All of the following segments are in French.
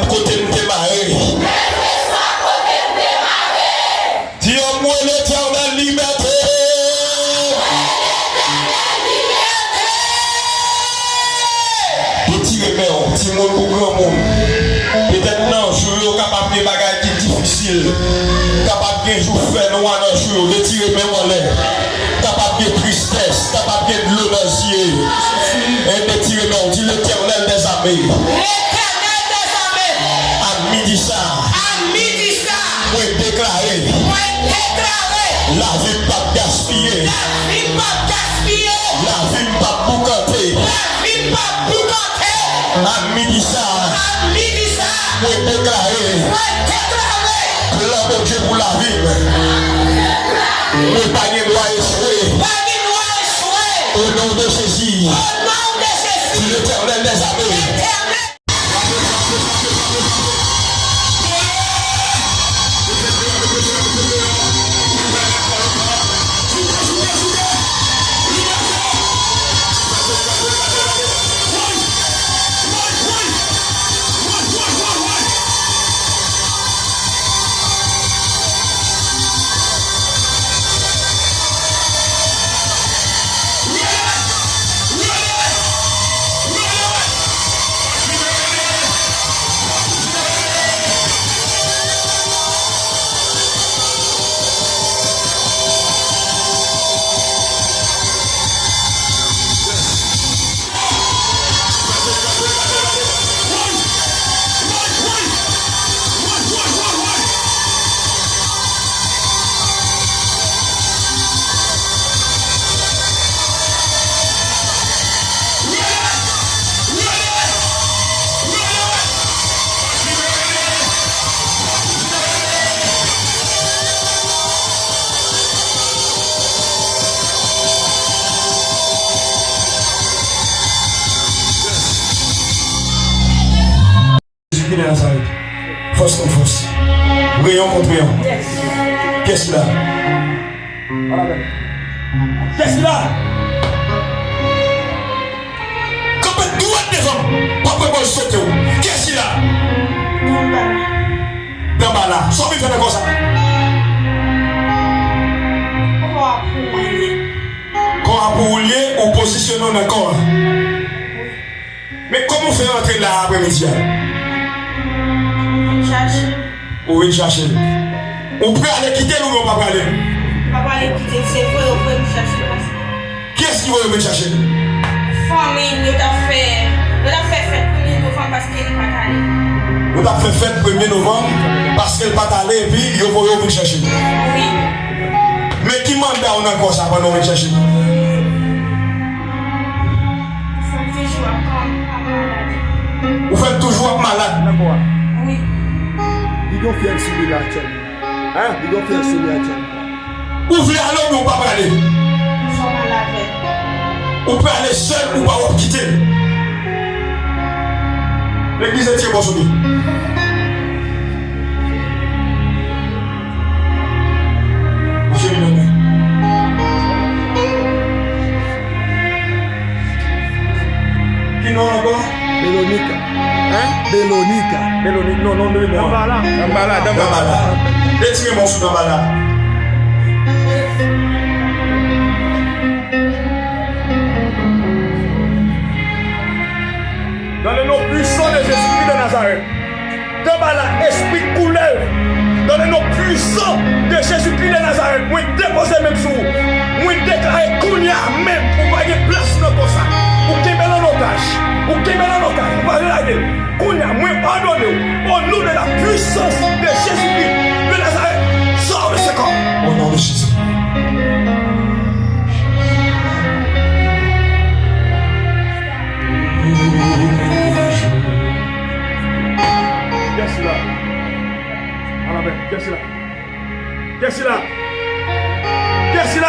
côté de démarrer. Dis-moi l'éternelle liberté. Petit remède, petit monde pour grand monde. Peut-être non, je suis capable de bagages difficiles. Capable de jour faire noir dans le jour, de tirer même en l'air. Capable de tristesse, capable de l'eau dans les yeux. Et de tirer même, dit l'éternel des armées. L'éternel des armées. À midi ça. À midi ça. Moi déclarer. La vie pas gaspiller. La vie pas gaspiller. La vie pas boucanter. La vie pas boucanter. À midi ça. À midi ça. Moi déclarer. Que l'homme de Dieu pour la vie. Moi pas de loi échoué. Pas de loi échoué. Au nom de Jésus. Au nom de Jésus. L'éternel des armées. Force contre force. Rayon contre rayon. Qu'est-ce qu'il a? Qu'est-ce qu'il a? Quand on doit des hommes, pas pour le sauter. Qu'est-ce qu'il a? Gambala. Sans vivre comme ça. Quand on pour lier, on positionne dans le corps. Mais comment faire entrer là après-midi? Ou il cherche. On peut aller quitter ou on ne peut pas aller? On va aller quitter, c'est vrai, on peut me chercher. Qui est-ce qui va me chercher? Famille, nous avons fait fête 1er novembre parce qu'elle n'est pas allée. Nous avons fait fête 1er novembre parce qu'elle n'est pas allée et puis il faut venir chercher. Oui. Mais qui mandat on a encore ça pendant qu'on chercher? Vous faites toujours malade. Oui. Ils vont faire celui-là, hein? Ils vont faire celui-là, Ouvrez alors, mais on ne peut pas aller. On peut aller seul ou pas on quitter. L'église est bon soumis. Monsieur Millionnaire. Qui nous encore? Bélonica. Hein? Bélonica. Bélonica, non, non, non. Dambala. Retirez mon sous Dambala. Dans le nom puissant de Jésus-Christ de Nazareth. Dambala, esprit couleur. Dans le nom puissant de Jésus-Christ de Nazareth. Moi, déposer même sur vous. Moi, déclarer Kounia même pour pas de place dans tout ça. Pour qu'il y ait un otage. Pour qu'il y ait un otage. Pour pas de la gueule. Kounia, moi, pardonnez au nom de la puissance de Jésus-Christ de Nazareth. Sors de ce corps. Au nom de Jésus. Qu'est-ce qu'il a? Qu'est-ce qu'il a? Qu'est-ce qu'il a? Qu'est-ce qu'il a?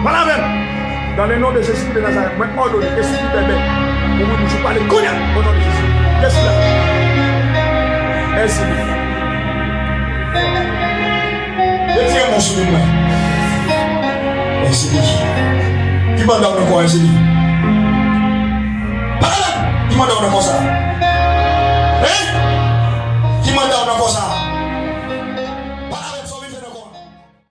Voilà même. Dans le nom de Jésus de Nazareth, moi ordonne que si tu bébé, pour vous ne parler Kounia au nom de Jésus. Qu'est-ce qu'il a? Ainsi. Retirez mon souvenir. Ainsi. Qui m'a donné quoi ainsi? Parle. Qui m'a donné quoi ça? Hein? dans ça.